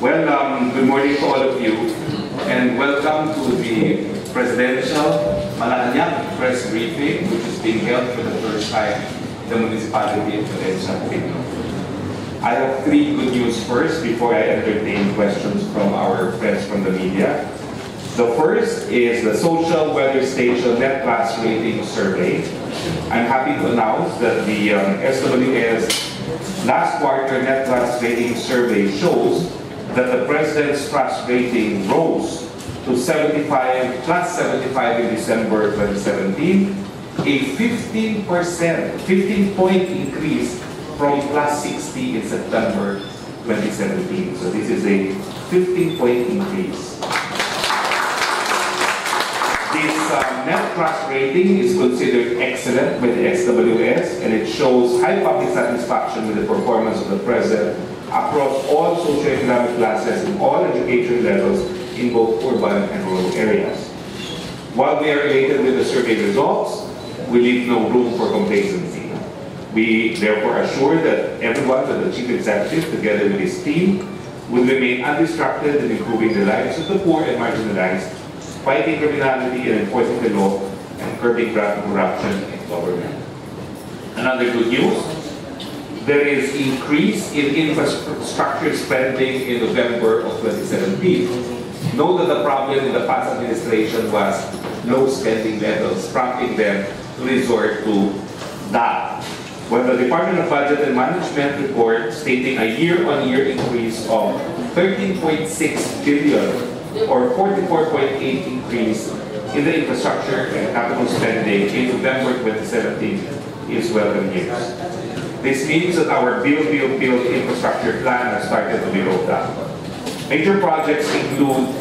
Well, good morning to all of you, and welcome to the Presidential Malacanang press briefing, which is being held for the first time in the municipality of Valencia, Bukidnon. I have three good news first before I entertain questions from our friends from the media. The first is the Social Weather Station Net Class Rating Survey. I'm happy to announce that the SWS last quarter Net Class Rating Survey shows that the President's trust rating rose to 75, plus 75 in December 2017, a 15-point increase from plus 60 in September 2017. So this is a 15-point increase. This net trust rating is considered excellent by the SWS, and it shows high public satisfaction with the performance of the President across all socioeconomic classes and all education levels in both urban and rural areas. While we are elated with the survey results, we leave no room for complacency. We therefore assure that everyone, that the Chief Executive, together with his team, will remain undistracted in improving the lives of the poor and marginalized, fighting criminality and enforcing the law, and curbing corruption in government. Another good news, there is increase in infrastructure spending in November of 2017. Note that the problem in the past administration was low spending levels, prompting them to resort to that. When the Department of Budget and Management report stating a year-on-year increase of 13.6 billion or 44.8 increase in the infrastructure and capital spending in November 2017 is welcome news. This means that our build infrastructure plan has started to be rolled out. Major projects included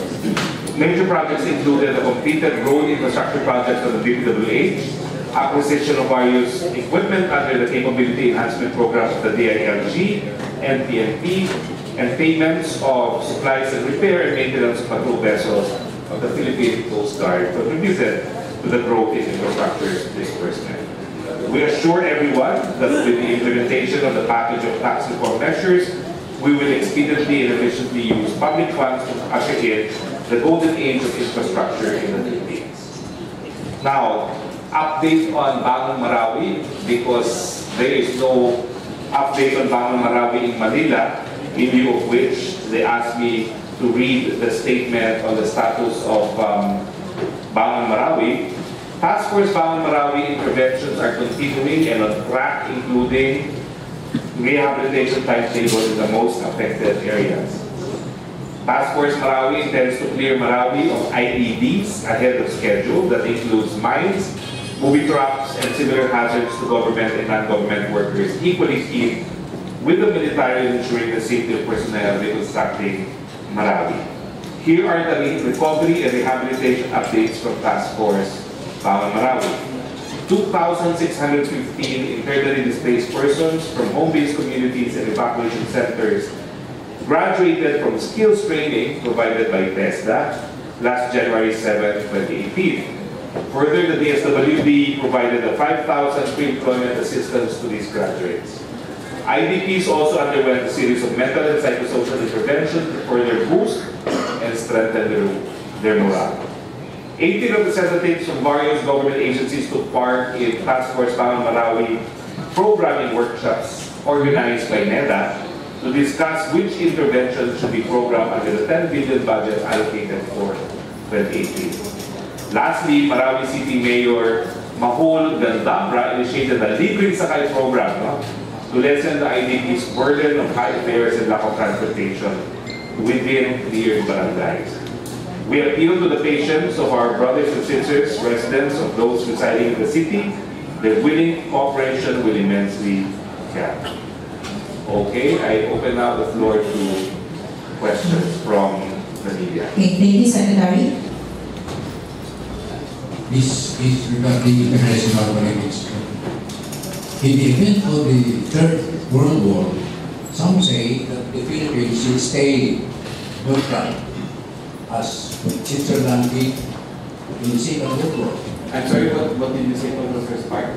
the completed road infrastructure projects of the DPWH, acquisition of various equipment under the Capability Enhancement Program of the DILG and PNP, and payments of supplies and repair and maintenance of patrol vessels of the Philippine Coast Guard contributed to the growth in infrastructure disbursement. We assure everyone that with the implementation of the package of tax reform measures, we will expediently and efficiently use public funds to usher in the golden age of infrastructure in the Philippines. Now, update on Bangon Marawi, because there is no update on Bangon Marawi in Manila, in view of which they asked me to read the statement on the status of Bangon Marawi. Task Force Bangon Marawi interventions are continuing and on track, including rehabilitation timetables in the most affected areas. Task Force Marawi intends to clear Marawi of IEDs ahead of schedule. That includes mines, moving trucks, and similar hazards to government and non-government workers, equally key with the military ensuring the safety of personnel reconstructing Marawi. Here are the recovery and rehabilitation updates from Task Force Bangon Marawi. 2,615 internally displaced persons from home-based communities and evacuation centers graduated from skills training provided by TESDA last January 7, 2018. Further, the DSWD provided a 5,000 pre-employment assistance to these graduates. IDPs also underwent a series of mental and psychosocial interventions to further boost and strengthen their morale. 18 representatives from various government agencies took part in Task Force Bangon Marawi programming workshops organized by NEDA to discuss which interventions should be programmed under the 10 billion budget allocated for 2018. Lastly, Marawi City Mayor Mahol Gandabra initiated a Libreng Sakay program to lessen the IDP's burden of high fares and lack of transportation within cleared barangays. We appeal to the patience of our brothers and sisters, residents of those residing in the city. Their willing cooperation will immensely help. Okay, I open now the floor to questions from the media. Okay, thank you, Secretary. This is regarding international politics. In the event of the Third World War, some say that the Philippines should stay neutral, as Switzerland did in the Second World War. I'm sorry, what did you say for the first part?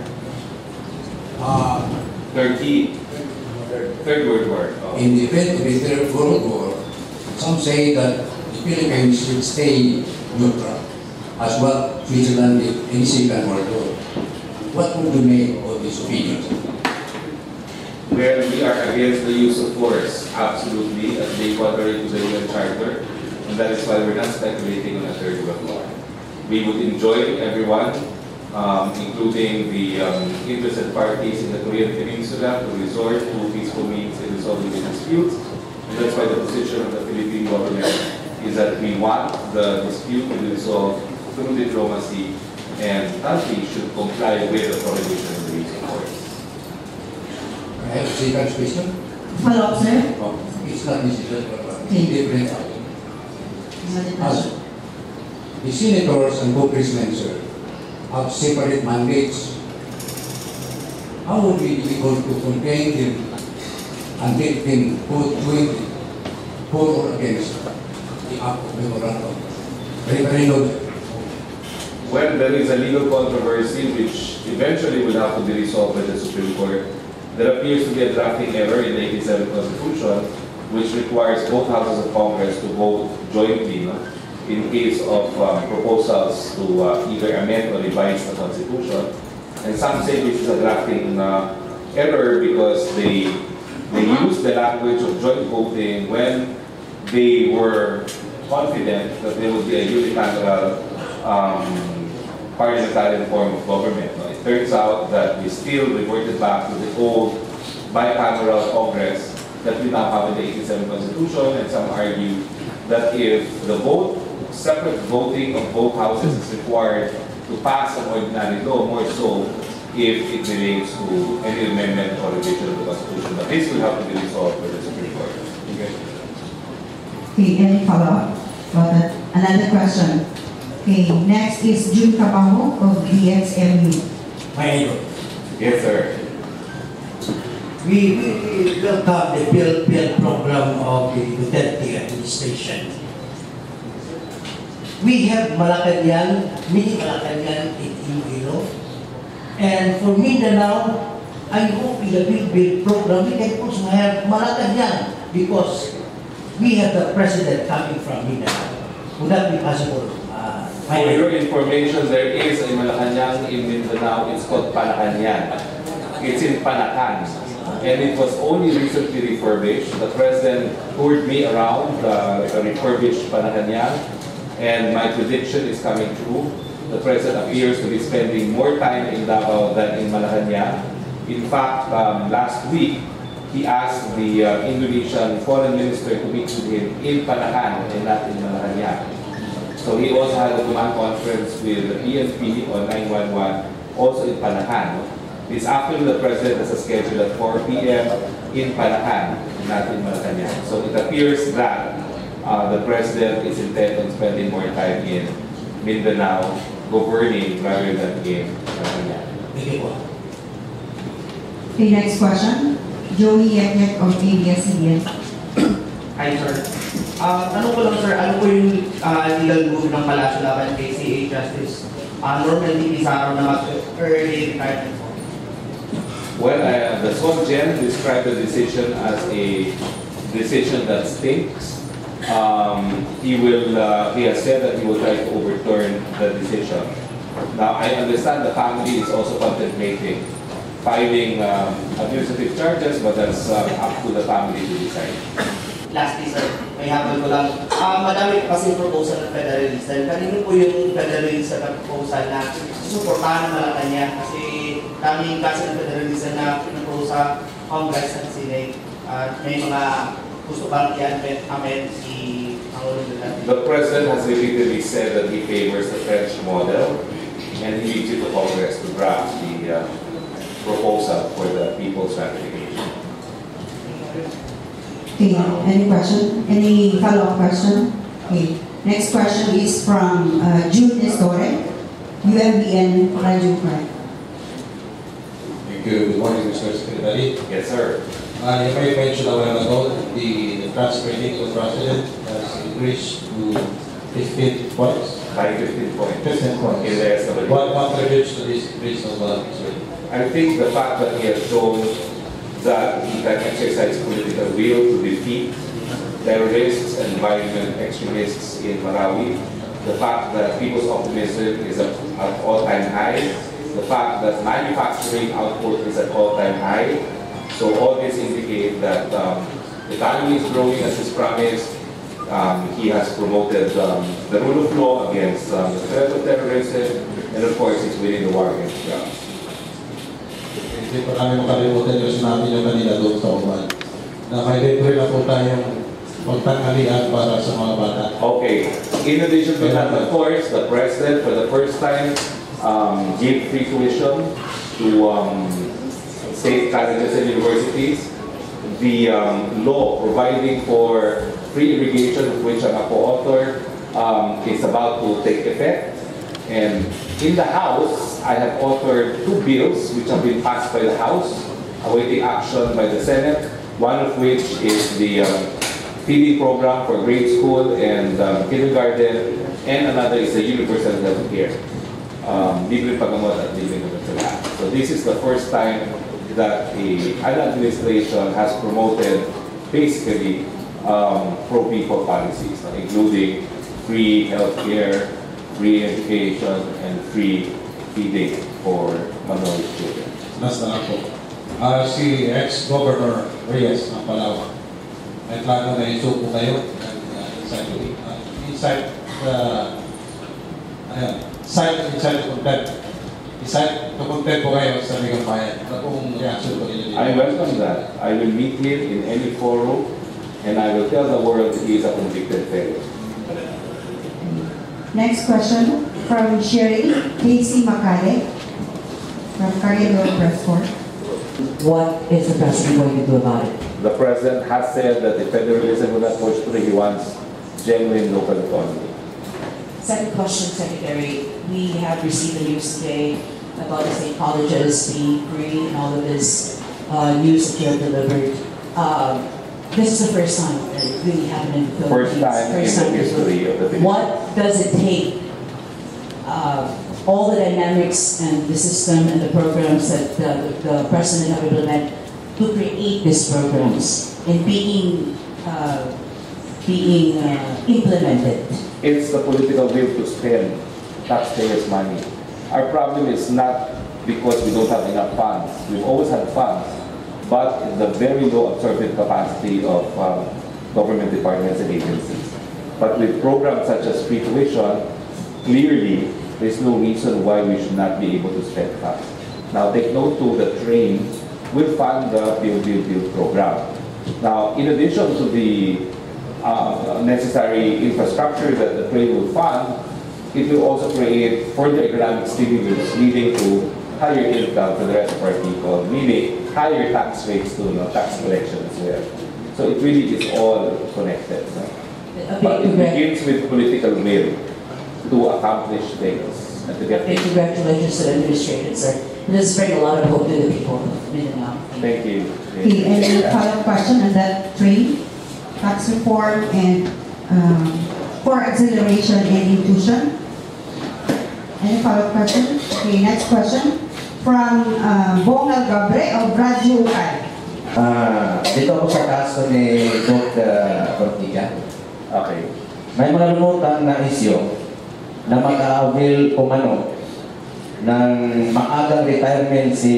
Third World War. Oh. In the event of the Third World War, Some say that the Philippines should stay neutral, as what Switzerland did in the Second World War. What would you make of this opinion? Well, we are against the use of force, absolutely, as they contrary to the UN Charter, and that is why we're not speculating on a third world war. We would enjoin everyone, including the interested parties in the Korean Peninsula, to resort to peaceful means in resolving the disputes. And that's why the position of the Philippine government is that we want the dispute to be resolved through diplomacy, and countries should comply with the prohibition of the use of force. I have a second question. Follow-up, sir? Oh, it's not necessary, but Okay. different. As the senators and congressmen, sir, have separate mandates. How would we be able to contain them and get them both jointly for or against the act of memorandum? Very low. When there is a legal controversy which eventually will have to be resolved by the Supreme Court, there appears to be a drafting error in the 87 Constitution which requires both houses of Congress to vote jointly, no? In case of proposals to either amend or revise the Constitution. And some say this is a drafting error because they use the language of joint voting when they were confident that there would be a unicameral parliamentarian form of government. No? It turns out that we still reverted back to the old bicameral Congress that we now have in the 87 Constitution, and some argue that if the separate voting of both houses is required to pass an ordinary law, more so if it relates to any amendment or revision of the Constitution. But this will have to be resolved by the Supreme Court. Okay, any follow-up? Another question. Okay, next is June Cabajo of DXMU. My idol. Yes, sir. We welcome the build program of the Duterte administration. We have Malacanang, mini Malacanang in Iloilo. And for Mindanao, I hope in the build program we can also have Malacanang because we have the president coming from Mindanao. Would that be possible? For your information, there is a Malacanang in Mindanao. It's called Panacanyan. It's in Panacan. And it was only recently refurbished. The president toured me around the refurbished Panacanyan, and my prediction is coming true. The president appears to be spending more time in Davao than in Malacanang. In fact, last week, he asked the Indonesian foreign minister to meet with him in Panacan and not in Malacanang. So he also had a command conference with the PNP on 911, also in Panacan. This afternoon, the president has a schedule at 4 p.m. in Panacan, not in Malacanang. So it appears that the president is intent on spending more time in Mindanao, governing rather than in Malacanang. Okay, next question. Joey Yeknek of ABS-CBN. Hi, sir. Tanong ko lang, sir, ano po yung legal move ng Palasyo laban kay CA Justice Norman Pizarro na mag-early retirement po? Well, the Solgen described the decision as a decision that stinks. He has said that he will try to overturn the decision. Now, I understand the family is also contemplating filing administrative charges, but that's up to the family to decide. Lastly, sir, may habol ko lang. Madami kasi proposal ng Federalist. Kanino po yung Federalist na proposal na susuportahan ng Malacanang? Kasi daming kasi ng Federalist na pinapro sa Congress at Senate. May mga gusto bang i-amend si Pangulong Duterte? The President has repeatedly said that he favors the French model, and he leaves it to Congress to draft the proposal for the people's ratification. Okay, any question? Any follow-up question? Okay, next question is from June Estore, UMBN Radio Cry. Thank you. Good morning, Mr. Secretary. Yes, sir. If I mentioned a while ago, the tax credit for president has increased to 15 points. By 15 points. 15 points. In the SW. What contributes to this increase of I think the fact that he has shown that he can exercise political will to defeat the terrorists and violent extremists in Marawi, the fact that people's optimism is at all-time high, the fact that manufacturing output is at all-time high. So all this indicate that the economy is growing as is promised. He has promoted the rule of law against the threat of terrorism, and of course, he's winning the war against drugs. Hindi pa kami makalimutan yung sinabi nyo kanina doon sa uban na may libre na po tayong pagtanghalian para sa mga bata. Okay. In addition to that, of course, the President, for the first time, gave free tuition to state colleges and universities. The law providing for free irrigation, of which I'm a co-author, is about to take effect. And in the House, I have authored 2 bills which have been passed by the House, awaiting action by the Senate, one of which is the feeding program for grade school and kindergarten, and another is the universal health care. Libre pagamot at libre gamot sa lahat. So this is the first time that an administration has promoted basically pro-people policies, including free health care, free education, and free feeding for minority children. Mas na lang po. Si ex-Governor Reyes ng Palawan, may plano na isuko kayo inside content. Inside to content po kayo sa Ligang Bayan. Ano pong reaction po ninyo? I welcome that. I will meet him in any forum, and I will tell the world that he is a convicted felon. Next question from Sherry Casey Macale from Carrillo Press Corps. What is the president going to do about it? The president has said that the federalism will not push through. He wants genuine local autonomy. Second question, Secretary. We have received the news today about the state colleges being free and all of this news that you have delivered. This is the first time that it really happened in the Philippines. First time in the history of the Philippines. What does it take? All the dynamics and the system and the programs that the president have implemented to create these programs and being implemented. It's the political will to spend taxpayers' money. Our problem is not because we don't have enough funds. We've always had funds, but the very low absorptive capacity of government departments and agencies. But with programs such as free tuition, clearly there's no reason why we should not be able to spend funds. Now take note too, the train will fund the Build program. Now, in addition to the necessary infrastructure that the train will fund, it will also create further economic stimulus leading to higher income for the rest of our people, meaning higher tax rates to tax collection as well. So it really is all connected. But it begins with political will to accomplish things and to get things. Congratulations to the administration, sir. This is bringing a lot of hope to the people of Mindanao. Thank you. Okay, any follow-up question on that train, tax reform, and for acceleration and inclusion? Any follow-up question? Okay, next question from Bongal Gabre of Radyo Ukay. Dito ako sa kaso ni Dr. Ortiga. Okay. May mga lumutang na isyo na mag-a-avail umano ng maagang retirement si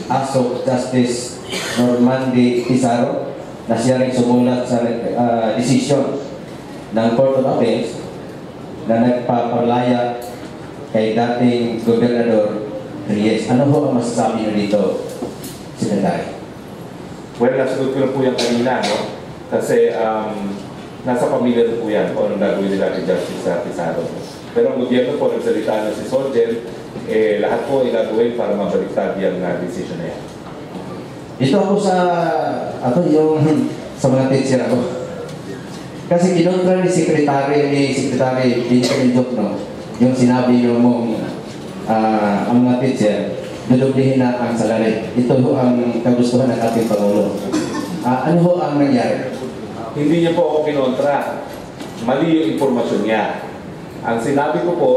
ASOC Justice Normandy Pizarro na siya rin sumulat sa decision ng Court of Appeals na nagpapalaya kay dating Gobernador Reyes. Ano ho ang masasabi niyo dito, Secretary? Well, nasagot ko na po yan kanina, no? Kasi nasa pamilya na po yan kung anong gagawin nila kay Justice Pizarro. Pero ang gobyerno po nagsalita na si Soldier, lahat po ay gagawin para mabaliktad yung decision na yan. Dito ako sa mga teacher ako. Kasi kinontra ni Secretary Benjamin Jokno, yung sinabi niyo mong ang mga teacher, dudublihin na ang salary. Ito ho ang kagustuhan ng ating Pangulo. Ano ho ang nangyari? Hindi niya po ako kinontra. Mali yung informasyon niya. Ang sinabi ko po,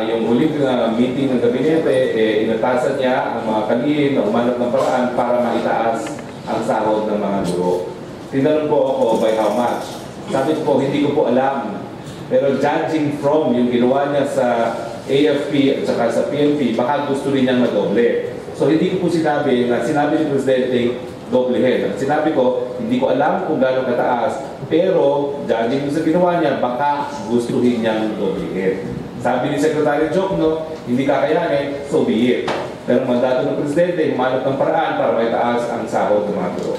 yung huling meeting ng gabinete, inatasan niya ang mga kalihim na umanap ng paraan para maitaas ang sahod ng mga guro. tinanong po ako by how much. Sabi ko, hindi ko po alam. Pero judging from yung ginawa niya sa AFP at saka sa PNP, baka gusto rin niyang madoble. So hindi ko po sinabi na sinabi ni Presidente doblehin. Sinabi ko, hindi ko alam kung gano'ng kataas, pero judging sa ginawa niya, baka gustuhin niyang doblehin. Sabi ni Secretary Jokno, hindi kakayanin, so be it. Pero mandato ng Presidente, humanap ng paraan para may taas ang sahod ng mga guro.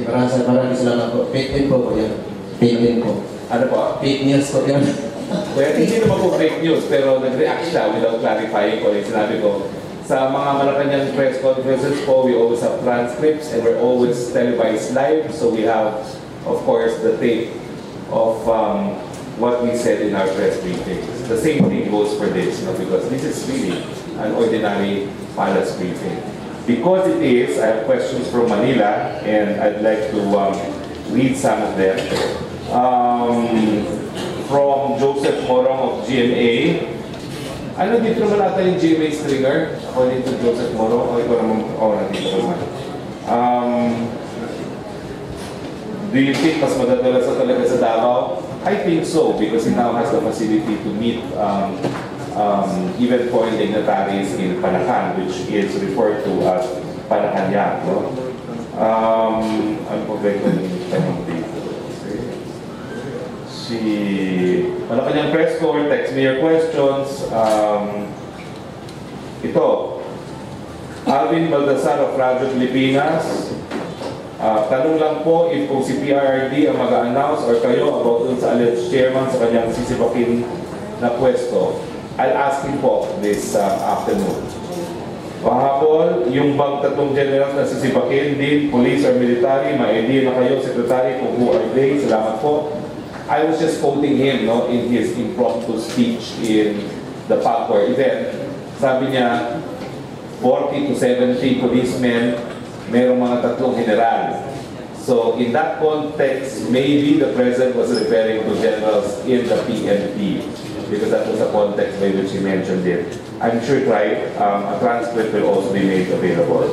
Maraming salamat po. Fake po po yan. Fake po. Ano po? Fake news po yan. Well, hindi naman po fake news, pero nag-react siya without clarifying ko yung sinabi ko. Sa mga Malacanang press conferences po, we always have transcripts and we're always televised live. So we have, of course, the tape of what we said in our press briefings. The same thing goes for this, because this is really an ordinary palace briefing. Because it is, I have questions from Manila and I'd like to read some of them. From Joseph Morong of GMA. Ano dito naman natin yung GMA stringer? According to Joseph Morong. O ikaw naman, nandito naman. Do you think mas madadala sa talaga sa Davao? I think so, because he now has the facility to meet even foreign dignitaries in Panacan, which is referred to as Panacanya. No? Ano po ba yung tanong dito? Malacanang press corps, text me your questions. Ito, Alvin Baldassar of Radyo Pilipinas. Tanong lang po if kung si PRRD ang mag-announce or kayo about dun sa alleged chairman sa kanyang sisibakin na pwesto. I'll ask him po this afternoon. Kahapon, yung bang tatlong generals na sisibakin, din, police or military, may idea na kayo, secretary, kung who are they. Salamat po. I was just quoting him in his impromptu speech in the Pacor event. Sabi niya, 40 to 70 policemen, merong mga tatlong general. So in that context, maybe the President was referring to generals in the PNP because that was the context by which he mentioned it. I'm sure a transcript will also be made available.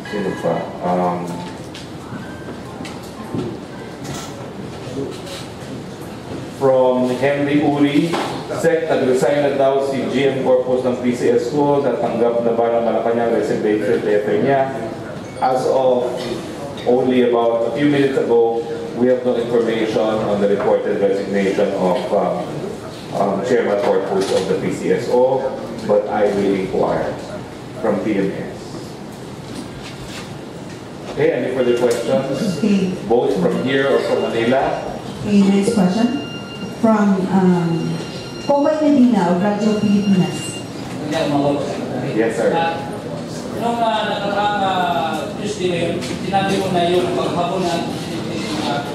Sino pa? From Henry Uri, Sec, nag-resign na daw si GM Corpus ng PCSO, natanggap na ba ng Malacanang resignation letter niya. As of only about a few minutes ago, we have no information on the reported resignation of Chairman Corpus of the PCSO, but I will inquire from PMS. Okay, any further questions? Okay. Both from here or from Manila? Okay, next question. From Koway Medina of Radyo Pilipinas. Yes, sir. Nung nakaraang Tuesday, sinabi mo na yung paghabon ng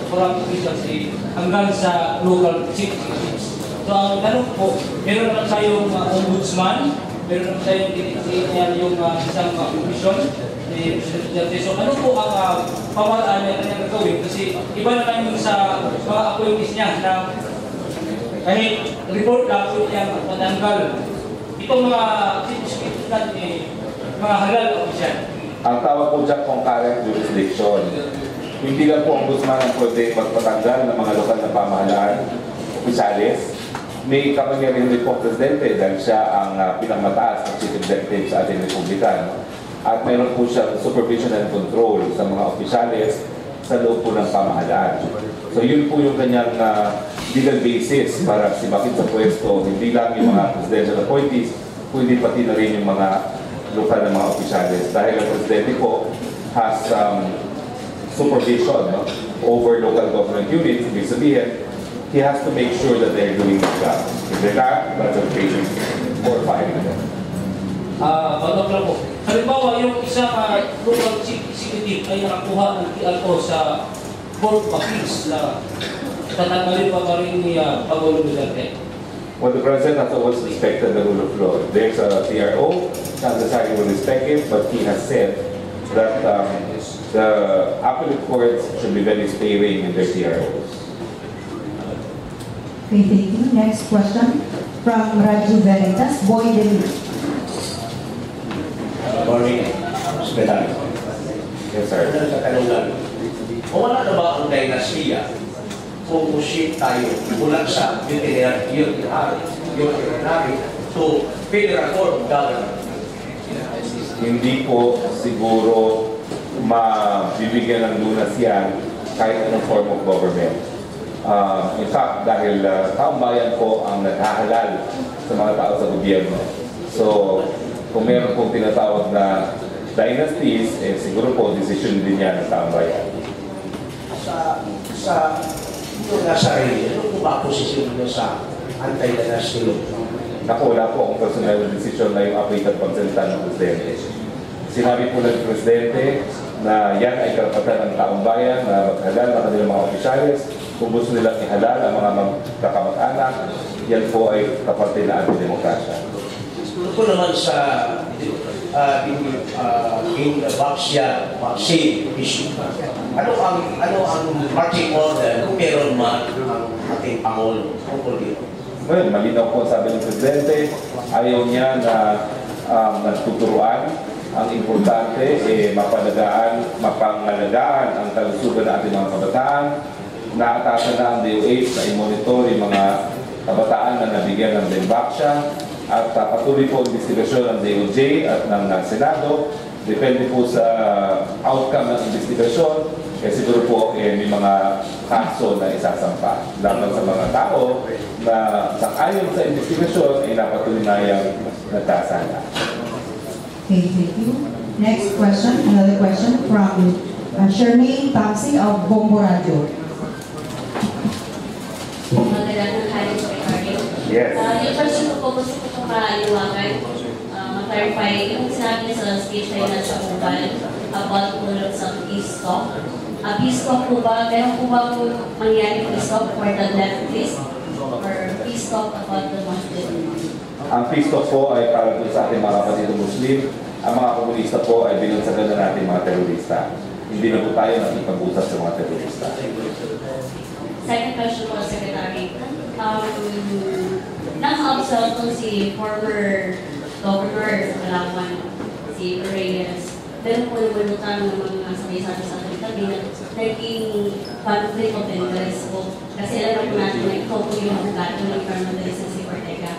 foreign officials hanggang sa local chief. So ang tanong po, meron naman tayong ombudsman, meron naman tayong yung isang commission ni Presidente. So ano po ang pamaraan niya kanyang gagawin? Kasi iba naman yung sa mga appointees niya na kahit report lang po niya matanggal. Itong mga chief natin mga halal official. Ang tawag po dyan concurrent jurisdiction. Hindi lang po ang ombudsman ang pwede magpatanggal ng mga lokal na pamahalaan, opisyalis. May kapangyarihan rin po Presidente dahil siya ang pinamataas ng Chief Executive sa ating Republikan. At mayroon po siyang supervision and control sa mga opisyalis sa loob po ng pamahalaan. So yun po yung kanyang legal basis para sibakin sa pwesto, hindi lang yung mga presidential appointees, kundi pati na rin yung mga lokal na mga opisyalis. Dahil ang Presidente po has supervision over local government units, ibig sabihin, he has to make sure that they're doing the job. If they're not, that's a patient for firing them. Bago lang po. Halimbawa, yung isang local chief executive ay nakakuha ng TLO sa Board of Appeals na tatanggalin pa rin ni Pangulong Duterte. Well, the President has always respected the rule of law. There's a TRO, not necessarily will respect it, but he has said that the appellate courts should be very sparing in their TROs. Okay, thank you. Next question from Raju Veritas, Boy Delhi. Morning. Secretary. Yes, sir. Una sa tanungan. O wala na ba ang dinastiya kung shift tayo mula sa urinary to federal form of government? Hindi po siguro mabibigyan ng lunas yan kahit anong form of government. In fact, dahil taong bayan po ang naghahalal sa mga tao sa gobyerno. So, kung meron pong tinatawag na dynasties, siguro po decision din yan ng taong bayan. Sa yung nasa rin, ano po ba posisyon nyo sa anti-dynasty law? Naku, wala po akong personal decision na yung appointed consultant ng Presidente. Sinabi po ng Presidente na yan ay karapatan ng taong bayan na maghalal ng kanilang mga opisyalis. Kung gusto nilang ihalal ang mga magkakamag-anak, yan po ay kapatid na anti-demokrasya. Ito naman sa vaccine issue. Ano ang marching order kung meron man ang ating Pangulo? Well, malinaw po sabi ng Presidente, ayaw niya na nagtuturuan. Ang importante, mapangalagaan ang kalusugan ng ating mga kabataan. Naatasan na ang DOH na i-monitor yung mga kabataan na nabigyan ng Dembaksia at patuloy po ang investigasyon ng DOJ at ng Senado. Depende po sa outcome ng investigasyon, siguro po may mga kaso na isasampa laban sa mga tao na sang-ayon sa investigasyon ay napatunayang nagkasala. Okay, thank you. Next question, another question from Shermaine Tamsi of Bombo Radio. Magandang hari, Secretary. Yes. Yung question ko po, gusto ko itong maliwanag, ma-clarify yung sinabi niya sa speech tayo na sa mobile about po sa peace talk. Peace talk po ba, meron po ba po mangyari peace talk for the left list or peace talk about the Muslim? Ang peace talk po ay para dun sa ating mga kapatid Muslim. Ang mga komunista po ay binunsagan na natin mga terorista. Hindi na po tayo nakipag-usap sa mga terorista. Second question po, Secretary. Naka-observe po si former Governor sa Palawan, si Reyes. Pero po naman ng mga sabi-sabi sa tabi na naging conflict of interest po. Kasi alam po natin na ito po yung gato ng permanent si Ortega.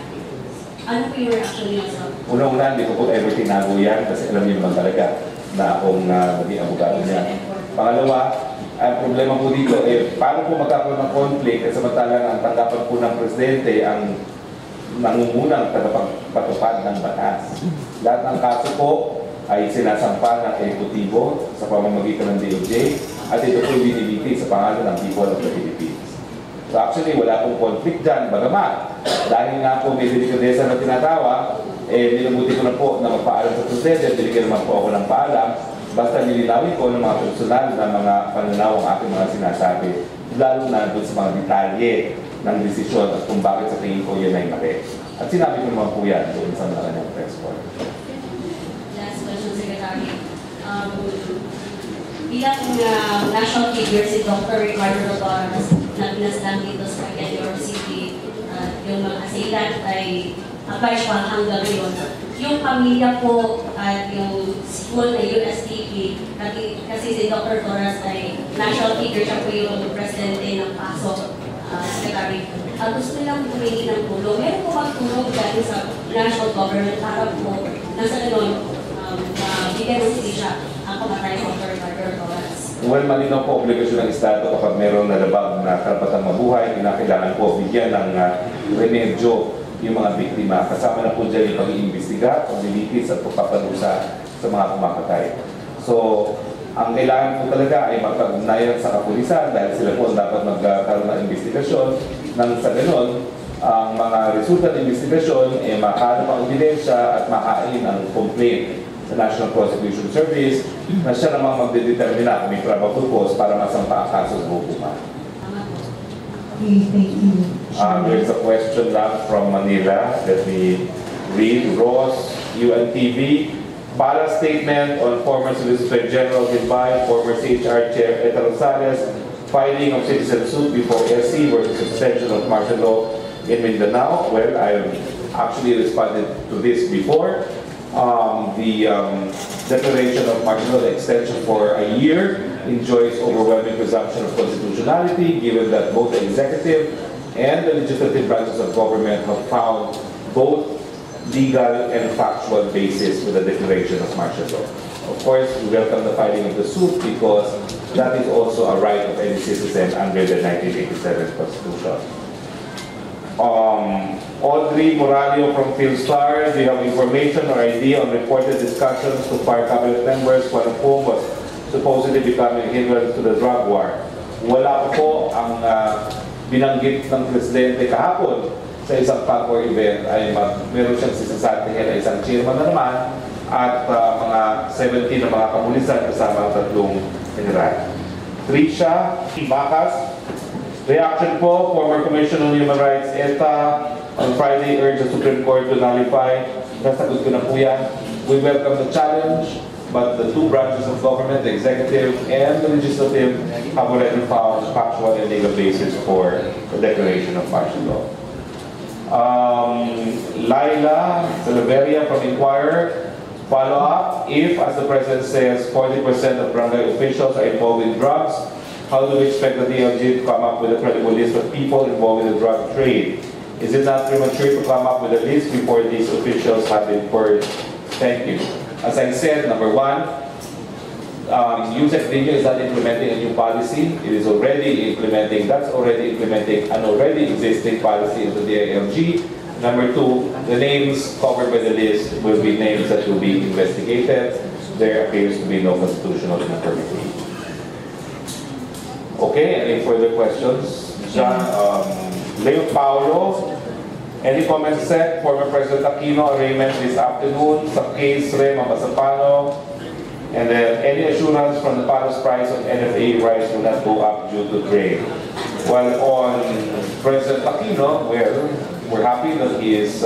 Ano po yung reaction niyo sa? Unang-una, hindi ko po ever tinago yan kasi alam niyo naman talaga na akong naging abogado niya. Pangalawa, ang problema po dito, paano po magkakaroon ng conflict at samantalang ang tanggapan po ng Presidente ang nangungunang tagapagpatupad ng batas. Lahat ng kaso po ay sinasampa ng ekutibo sa pamamagitan ng DOJ at ito po binibiti sa pangalan ng people of the Philippines. So actually, wala pong conflict dyan. Bagamat, dahil nga po may delikadesa na tinatawa, nilabuti ko na po na magpaalam sa Presidente, binigyan naman po ako ng paalam, basta nilinawin ko ng mga personal na mga pananaw ang aking mga sinasabi, lalo na doon sa mga detalye ng desisyon at kung bakit sa tingin ko yan ay mali. At sinabi ko naman po yan doon sa kanyang press call. Last question, Secretary. Bilang national figure si Dr. Ricardo Torres na pinaslang dito sa Quezon City, yung mga assailant ay apply pa hanggang ngayon. Yung pamilya po at yung school na USTP, kasi si Dr. Torres ay national figure, siya po yung presidente ng PASO, Secretary. Gusto nilang humingi ng tulong. Meron po magtulong dahil sa national government para po nasa ganon, bigyan ng siya ang kamatay ng Dr. Ricardo Torres. Well, malinaw po obligasyon ng Estado kapag mayroong nalabag na karapatang mabuhay, kinakailangan po bigyan ng remedyo yung mga biktima. Kasama na po dyan yung pag-iimbestiga, paglilitis at pagpapalusa sa mga kumakatay. So, ang kailangan po talaga ay magpag-ugnayan sa kapulisan dahil sila po dapat magkaroon ng investigasyon nang sa ganon, ang mga resulta ng investigasyon ay makahanap ang ebidensya at makain ang complaint sa National Prosecution Service na siya namang magdedetermina kung may probable cause para masampa ang kaso sa hukuman. Okay, thank you. There's a question lang from Manila. Let me read. Ross, UNTV. Para statement on former Solicitor General Gilbay, former CHR Chair Eta Rosales, filing of citizen suit before SC versus suspension of martial law in Mindanao. Well, I actually responded to this before. declaration of martial law extension for a year enjoys overwhelming presumption of constitutionality, given that both the executive and the legislative branches of government have found both legal and factual basis for the declaration of martial law. Of course, we welcome the filing of the suit because that is also a right of any citizen under the 1987 Constitution. Audrey Moralio from Philstar, do you have information or idea on reported discussions to fire cabinet members, one of whom was supposedly becoming a hindrance to the drug war? Wala po ang binanggit ng Presidente kahapon sa isang PAGCOR event ay meron siyang sisasantihin na isang chairman na naman at mga 17 na mga kamulisan kasama ang tatlong general. Trisha Bacas, reaction po, former Commission on Human Rights, ETA, on Friday urged the Supreme Court to nullify. Nasagot ko na po yan. We welcome the challenge, but the two branches of government, the executive and the legislative, have already found factual and legal basis for the declaration of martial law. Laila Salaveria from Inquirer, follow up, if, as the President says, 40% of barangay officials are involved in drugs, how do we expect the DLG to come up with a credible list of people involved in the drug trade? Is it not premature to come up with a list before these officials have been purged? Thank you. As I said, number one, USEC is not implementing a new policy. It is already implementing, that's already implementing an already existing policy of the DILG. Number two, the names covered by the list will be names that will be investigated. There appears to be no constitutional infirmity. Okay, any further questions? Leo Paulo, any comments set? Former President Aquino arraignment this afternoon, sa case Rem Mabasapano, and then any assurance from the Palos price of NFA rice will not go up due to trade. While on President Aquino, well, we're happy that he is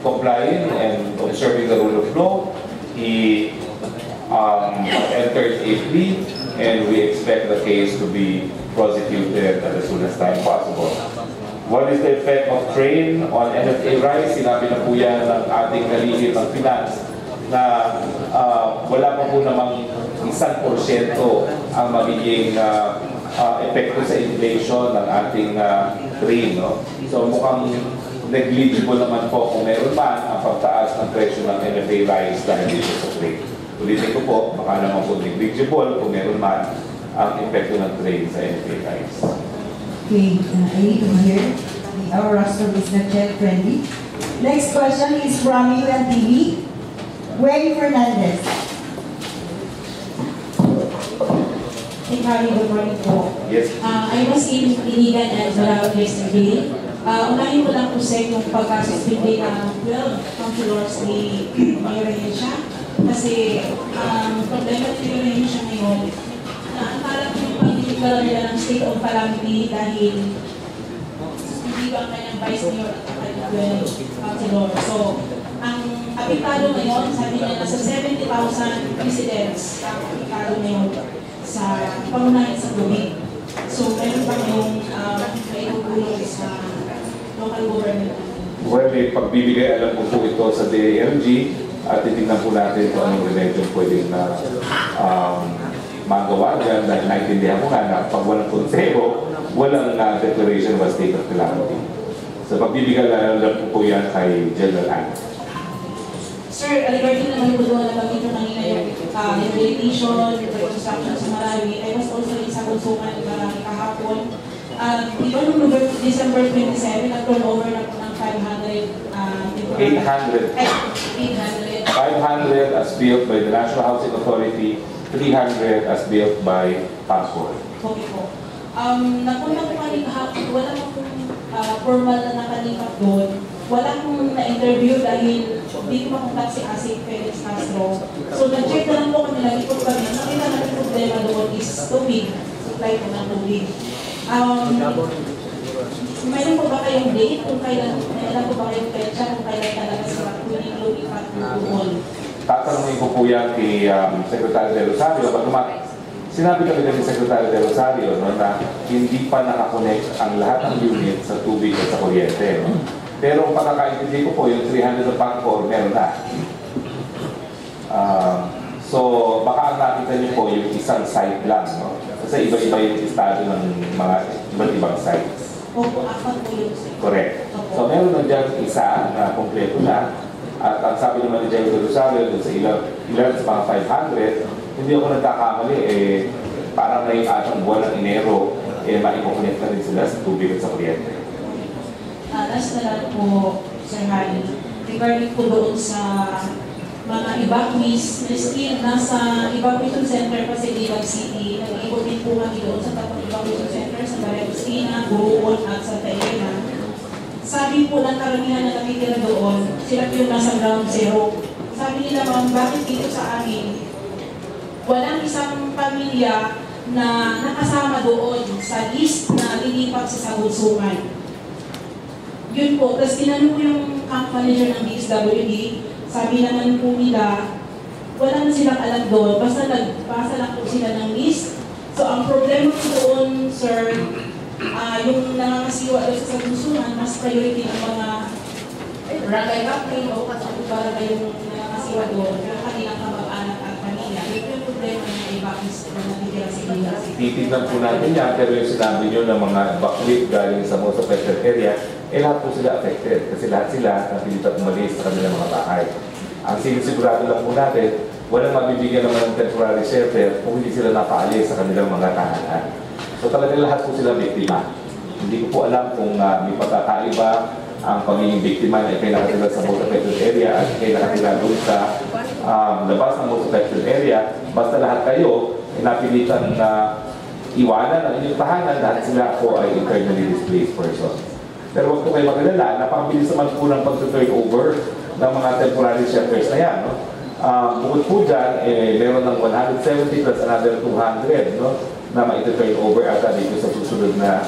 complying and observing the rule of law. He entered a plea, and we expect the case to be prosecuted as soon as time possible. What is the effect of trade on NFA rice? Sinabi na po yan ng ating kalihim ng finance na wala pa po namang 1% ang magiging epekto sa inflation ng ating trade. No? So mukhang negligible naman po kung meron man ang pagtaas ng presyo ng NFA rice dahil dito sa trade. Ulitin ko po, baka naman po negligible kung meron man ang epekto ng trade sa NFA rice. Okay, I need to hear. Our roster is not yet friendly. Next question is from UNTV. Wayne Fernandez. Good morning po. Yes. I was in Iligan and Barao yesterday. Unahin ko lang po sa yung pagkasuspindi ng 12 councilors ni Mayor Valencia. Kasi problema ni Mayor Valencia ngayon, naantala ko yung pagdidiklara nila ng state of calamity dahil hindi ba ang kanyang vice mayor at 12 councilor. So, ang apektado ngayon, sabi niya nasa 70,000 residents ang apektado ngayon sa pangunahin sa COVID. So, meron pa yung maitutulong sa local government. Well, may pagbibigay alam ko po ito sa DILG at titignan po natin kung anong remedyo pwedeng na magawa dyan dahil naintindihan ko nga na pag walang konsebo, walang declaration of state of calamity. So pagbibigay alam po yan kay General Anne. Sir, regarding naman po doon na pag-ito kanina yung rehabilitation, reconstruction sa Marawi, I was also in sa konsuman kahapon. Di ba noong December 27, nag-turnover na po ng 800 as built by the National Housing Authority, 300 as built by PAGCOR. Okay po. Napunta po kami kahapon, wala pong formal na nakalipat doon. Wala pong na-interview dahil hindi ko makontak si Asik Felix Castro. So nag-check na lang po kami, nalipot kami. Nakita namin yung problema doon is tubig, supply po ng tubig. Mayroon po ba kayong date kung kailan, mayroon po ba kayong petsa kung kailan talaga sa huling lumipat doon? Tatanungin ko po yan kay Secretary De Rosario. Sinabi kami ni Secretary De Rosario no, na hindi pa nakakonect ang lahat ng unit sa tubig at sa kuryente. No? Pero ang pagkakaintindi ko po, yung 300 na PAGCOR, meron na. So, baka ang nakita niyo po yung isang site lang, no? Kasi iba-iba yung estado ng mga iba't ibang sites. Opo, apat po yun. Correct. So, meron na dyan isa na kompleto na. At ang sabi naman ni Jerry Rosario dun sa ilan sa mga 500, hindi ako nagkakamali, parang may atang buwan ng Enero, maipoconnect na rin sila sa tubig at sa kuryente. Last na lang po, Sir Harry, regarding po doon sa mga evacuees na still nasa evacuation center pa sa Liban City. Nag-iikot din po kami doon sa tapong evacuation center sa Valencia, Buruon at Santa Elena. Sabi po ng karamihan na nakitira doon, sila po yung nasa ground zero. Sabi nila, ma'am, bakit dito sa amin, walang isang pamilya na nakasama doon sa list na lilipat sa Sabulsungan. Yun po, tapos tinanong ko yung camp manager ng DSWD, sabi naman po nila, wala na silang alam doon, basta nagpasa lang po sila ng list. So ang problema po doon, sir, yung nangangasiwa doon sa Sabulsungan, mas priority ng mga barangay captain o barangay yung nangangasiwa doon, yung kanilang kamag-anak at pamilya. Ito yung problema ng evacuees na natitira sa Liban City. Titignan po natin yan, pero yung sinabi nyo ng mga evacuate galing sa most affected area, lahat po sila affected kasi lahat sila napilitan umalis sa kanilang mga bahay. Ang sinisigurado lang po natin, walang mabibigyan naman ng temporary shelter kung hindi sila napaalis sa kanilang mga tahanan. So talagang lahat po sila biktima. Hindi ko po alam kung may pagkakaiba ang pagiging biktima na ikay nakatira sa most affected area at ikay nakatira doon sa labas ng most affected area. Basta lahat kayo napilitan na iwanan ang inyong tahanan, lahat sila po ay internally displaced persons. Pero huwag po kayo mag-alala, napakabilis naman po ng pag-turn over ng mga temporary shelters na yan. No? Bukod po dyan, meron ng 170 plus another 200 no? Na ma-turn over ata dito sa susunod na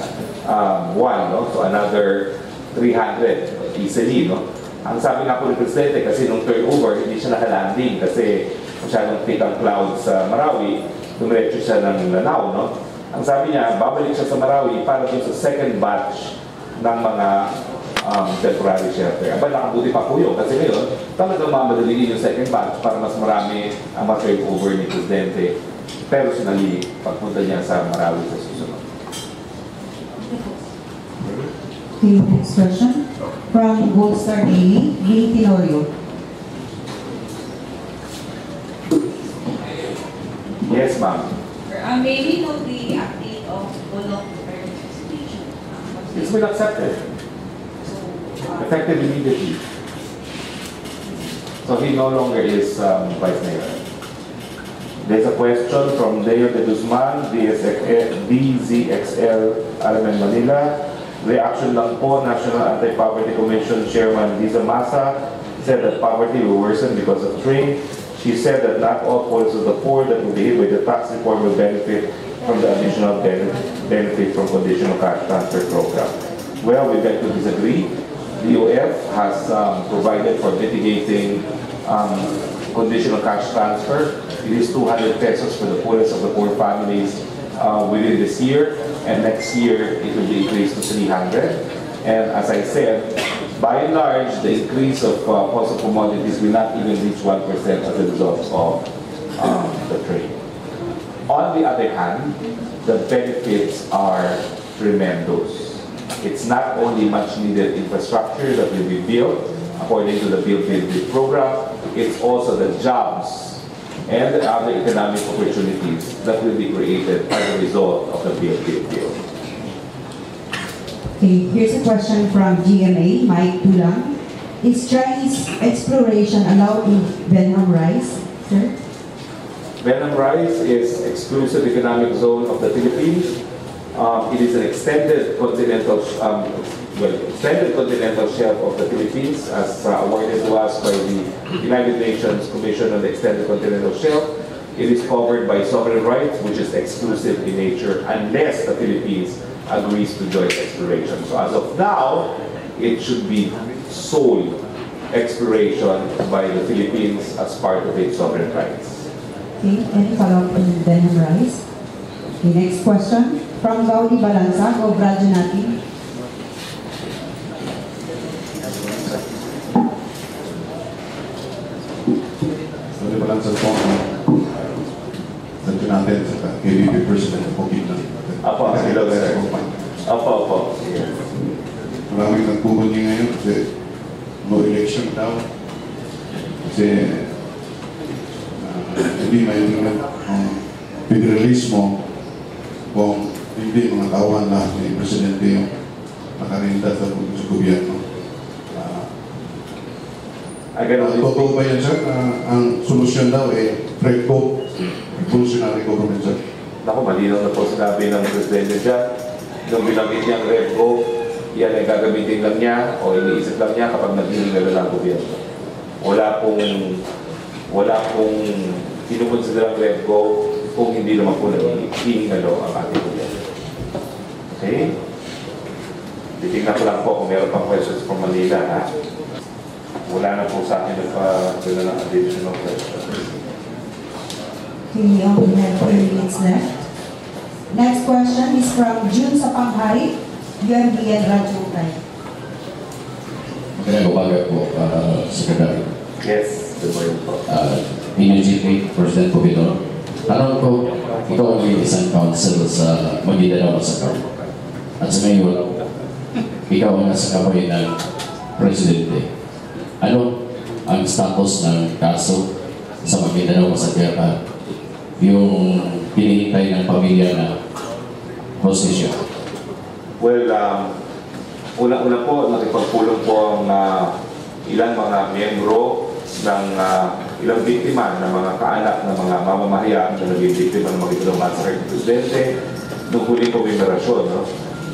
one. No? So another 300 easily. No? Ang sabi nga po ni Presidente, kasi nung turnover, hindi siya nakalanding kasi masyadong thick ang clouds sa Marawi, dumiretso siya ng Lanao. No? Ang sabi niya, babalik siya sa Marawi para dun sa second batch ng mga temporary shelter. Aba, nakabuti pa po yun. Kasi ngayon, talagang mamadaliin yung second batch para mas marami ang ma-turn over ni Presidente. Personally, pagpunta niya sa Marawi sa susunod. Okay, next question. From Gold Star Daily, Ray Tenorio. Yes, ma'am. May we know the update of Bulok situation? It's been accepted. Effective immediately. So he no longer is Vice Mayor. There's a question from Leo de Guzman, DZXL, Alamen, Manila. Reaction lang po, National Anti-Poverty Commission Chairman Liza Masa said that poverty will worsen because of trade. She said that not all points of the poor that will be hit with the tax reform will benefit from the additional benefit from conditional cash transfer program. Well, we beg to disagree. The OF has provided for mitigating conditional cash transfer. It is 200 pesos for the poorest of the poor families within this year, and next year it will be increased to 300. And as I said, by and large, the increase of cost of commodities will not even reach 1% as a result of the trade. On the other hand, the benefits are tremendous. It's not only much needed infrastructure that will be built according to the Build program, it's also the jobs and the other economic opportunities that will be created as a result of the Build. Okay, here's a question from GMA, Mike Tulang. Is Chinese exploration allowed in Benham Rice, sir? Benham Rice is exclusive economic zone of the Philippines. It is an extended continental shelf of the Philippines, as awarded to us by the United Nations Commission on the Extended Continental Shelf. It is covered by sovereign rights, which is exclusive in nature, unless the Philippines agrees to joint exploration. So as of now, it should be sole exploration by the Philippines as part of its sovereign rights. Okay, any follow-up on Benham Rice? Okay, next question from Gaudi Balanza of Radyo Natin. lang sa phone. Nandiyo natin sa KBP President ng Bukidnon. Apo, hello sir. Apo. Maraming nagpupunyi ngayon kasi no election daw. Kasi hindi may federalismo kung hindi mga tawan lahat ni Presidente yung nakarinda sa gobyerno. Totoo ba yan, sir? Ang solusyon daw free vote, revolutionary government, sir? Naku, malinaw na po sinabi ng Presidente dyan. Nung binanggit niyang red vote, yan ay gagamitin lang niya o iniisip lang niya kapag naghihinga na ng gobyerno. Wala pong kinukonsiderang red vote kung hindi naman po naghihingalo ang ating gobyerno. Okay? Titignan ko lang po kung meron pang questions from Manila, ha? Wala na po sa akin na ng additional questions. Okay, we only have 3 minutes left. Next question is from June Sapanghari, UMBN Radyo Ukay. Magandang umaga po, Secretary. Yes, good morning po. PNGP, President Bukidnon. Tanong ko, ikaw ang isang council sa Maguindanao sa Car. At sa ngayon, ikaw ang nasa kamay ng Presidente. Ano ang status ng kaso sa Maguindanao sa Car? Yung pinihintay ng pamilya na hostage? Well, una po, nakipagpulong po ang ilang mga miyembro ng ilang biktima ng mga kaanak ng mga mamamahayan na naging biktima ng Maguindanao Massacre ng Presidente nung huling komemerasyon, no?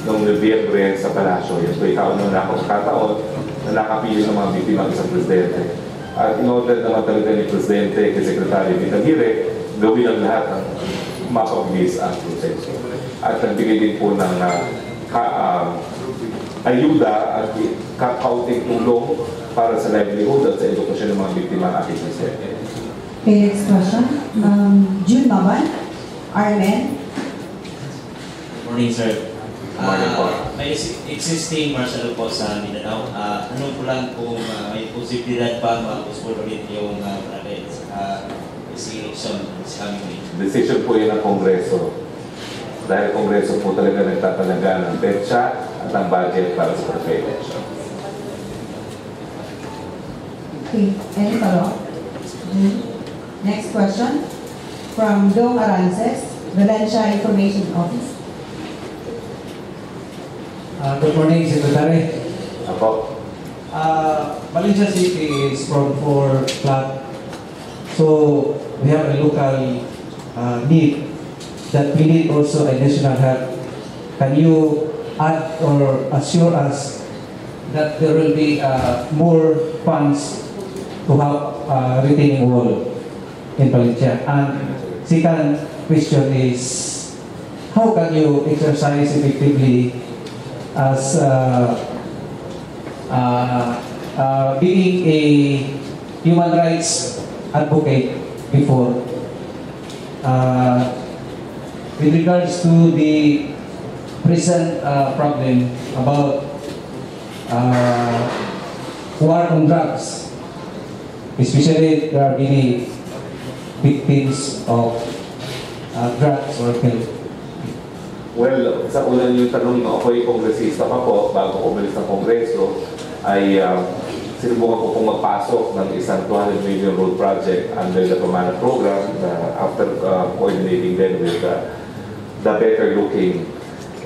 Noong Nobyembre sa Palasyo. Yan po ikaw na nakakataon na nakapili ng mga biktima ng isang Presidente. At in-order naman talaga ni Presidente kay Secretary Vitagire gawin ang lahat ng mapabilis ang proseso. At nagbigay din po ng ayuda at kaunting tulong para sa livelihood at sa edukasyon ng mga biktima ng ating Presidente. Okay, next question. June Maban, Armen. Good morning, sir. May existing martial law po sa Mindanao. Tanong ko lang kung may posibilidad pa ma-postpone ulit yung election this coming week. Decision po yun ng Kongreso. Dahil Kongreso po talaga nagtatalaga ng petsa at ang budget para sa election. Okay, any follow-up? Next question from Dong Arances, Valencia Information Office. Good morning, Secretary. Apo. Valencia City is from 4 flood. So we have a local need that we need also a national help. Can you add or assure us that there will be more funds to help retaining wall in Valencia? And second question is, how can you exercise effectively as being a human rights advocate before with regards to the present problem about war on drugs, especially there are many victims of drugs or killed. Well, sa una yung tanong na ako'y kongresista pa po, bago umalis ng Kongreso, ay sinubukan ko pong magpasok ng isang 200 million road project under the Pamana program after coordinating then with the better looking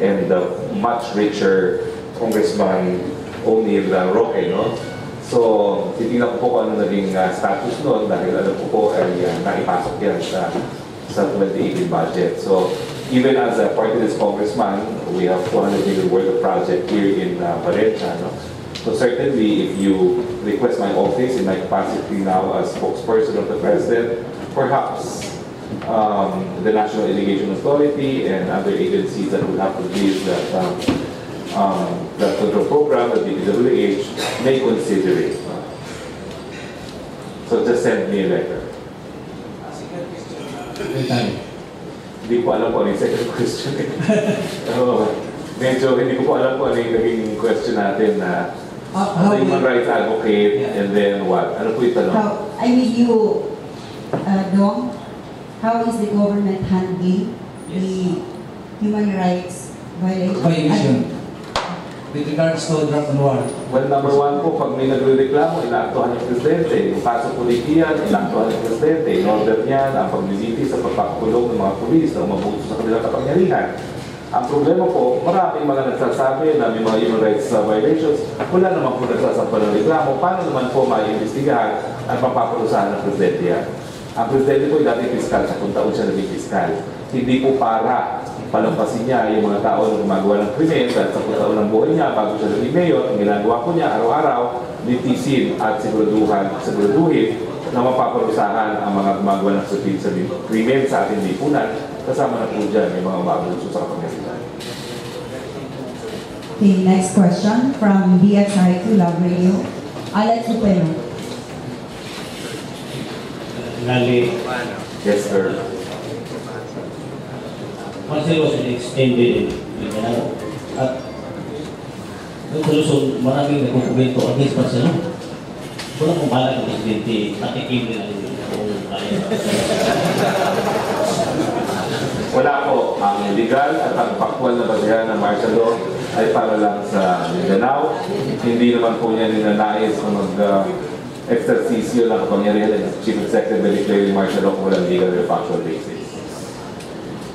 and the much richer Congressman O'Neill Roque, no? So, titignan ko po kung ano naging status noon dahil alam ko po ay naipasok yan sa 2018 budget. So, even as a party-list congressman, we have 200 million worth of project here in Valencia, no? So certainly, if you request my office in my capacity now as spokesperson of the President, perhaps the National Irrigation Authority and other agencies that would have to deal with that control program, the DPWH, may consider it. So just send me a letter. Hindi ko alam po ano yung second question. Medyo hindi ko po alam po ano yung naging question natin na as a human rights advocate and then what? Ano po yung tanong? I mean, you Dong, how is the government handling the human rights violation? With regards to drug and war. Well, number one po, pag may nagre-reklamo, inaaktuhan ng Presidente. Yung kaso pulikiyan, inaaktuhan ng Presidente. In order niyan, ang paglilitis sa pagpapakulong ng mga pulis na umabuso sa kanilang kapangyarihan. Ang problema po, maraming mga nagsasabi na may mga human rights violations. Wala naman po nagsasampa ng reklamo. Paano naman po maiimbestigahan at mapaparusahan ng Presidente yan? Ang Presidente po ay dating piskal, sa kung taon siya naging piskal. Hindi po para palampasin niya yung mga tao na gumagawa ng krimen at sa taon ng buhay niya bago siya naging mayor. Ang ginagawa ko niya araw-araw, litisin at siguraduhin na mapaparusahan ang mga gumagawa ng krimen sa ating lipunan. Kasama na po dyan yung mga umabuso sa kapangyarihan. Okay, next question from BXI to Love Radio. Alex Upeno. Yes, sir. Once I was extended in Mindanao, at yung sa Luzon, maraming nagkukumento against Barcelona. Wala kong balag ng presidente, nakikim din natin kung kaya. Wala po. Ang legal at ang factual na basihan ng martial law ay para lang sa Mindanao. Hindi naman po niya ninanais na mag-exercisyo ng kapangyarihan ng Chief Executive by declaring martial law kung walang legal or factual basis.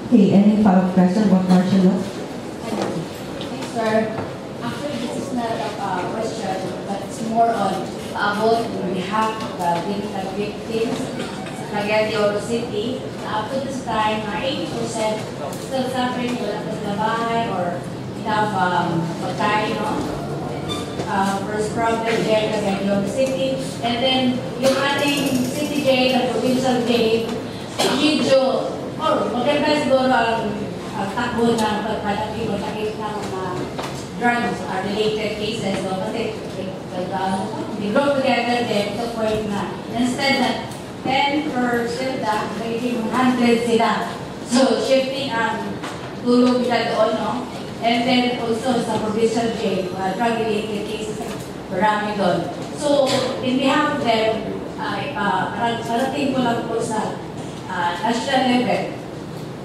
Okay, any follow-up question about martial law? Thanks, sir. Actually, this is not a question, but it's more on about behalf of the victims sa Cagayan de Oro City. Up to this time, 80% still suffering, wala pa sa bahay or enough pagkain, no? First problem there, Cagayan de Oro City. And then, yung ating city jail, the provincial jail, medyo maganda siguro ang takbo ng pagpalaki o takip ng mga drugs-related cases. So, kasi they grow together then to the point na instead na 10 per silda, nagiging 100 sila. So, shifting ang tulog nila doon, no? And then also sa provincial jail, drug-related cases, marami doon. So, in behalf of them, parating ko lang po sa national level,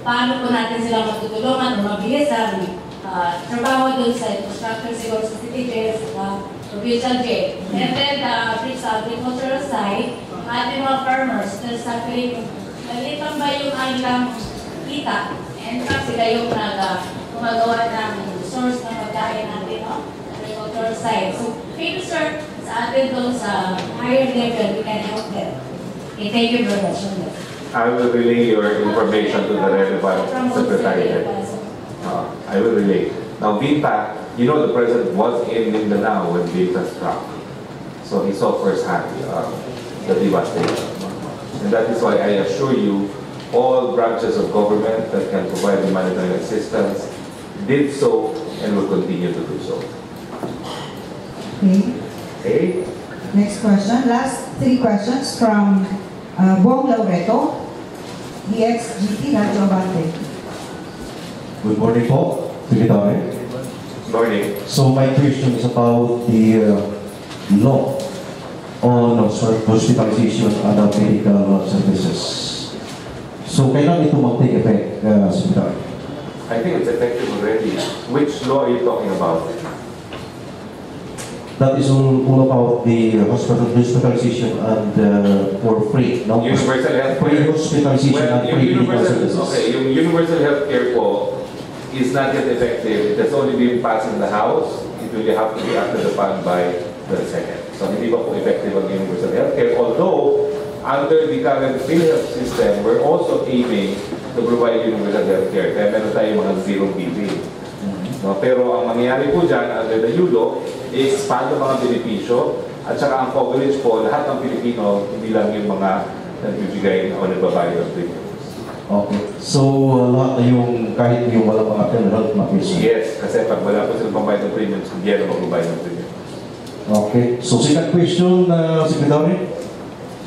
paano po natin sila matutulungan o mabilis ang trabaho doon sa infrastructure siguro sa city jail, sa provincial jail. And then sa agricultural side, ating mga farmers still suffering, nalitang ba yung kanilang kita? And fact, sila yung gumagawa ng source ng pagkain natin, no? Agricultural side. So, maybe sir, sa atin doon sa higher level, we can help them. Okay, thank you very much. I will relay your information to the relevant secretary. I will relay. Now, Vinta, you know the president was in Mindanao when Vinta struck. So he saw firsthand the devastation. And that is why I assure you, all branches of government that can provide humanitarian assistance did so and will continue to do so. Okay. Okay. Next question. Last 3 questions from Bong Laureto, DXGT Radyo Abante. Good morning po, Secretary. Good morning. So my question is about the law on hospitalization and medical services. So kailan ito mag-take effect, Secretary? I think it's effective already. Which law are you talking about? That is all about the hospitalization and for free. No? Universal health care. Hospitalization and free medical services. Okay, yung universal health care po is not yet effective. It has only been passed in the House. It will have to be acted upon by the Senate. So hindi pa po effective ang universal health care. Although, under the current PhilHealth system, we're also aiming to provide universal health care. Kaya meron tayong mga zero billing. No? Pero ang mangyayari po dyan, under the new law, i-expand ang mga benepisyo at saka ang coverage po, lahat ng Pilipino, hindi lang yung mga nagbibigay o nagbabayad ng premiums. Okay. So, lahat na yung, kahit yung wala pang health na person? Yes, kasi pag wala po silang pambayad ng premiums, hindi yan ang magbabayad ng premiums. Okay. So, second question, Secretary.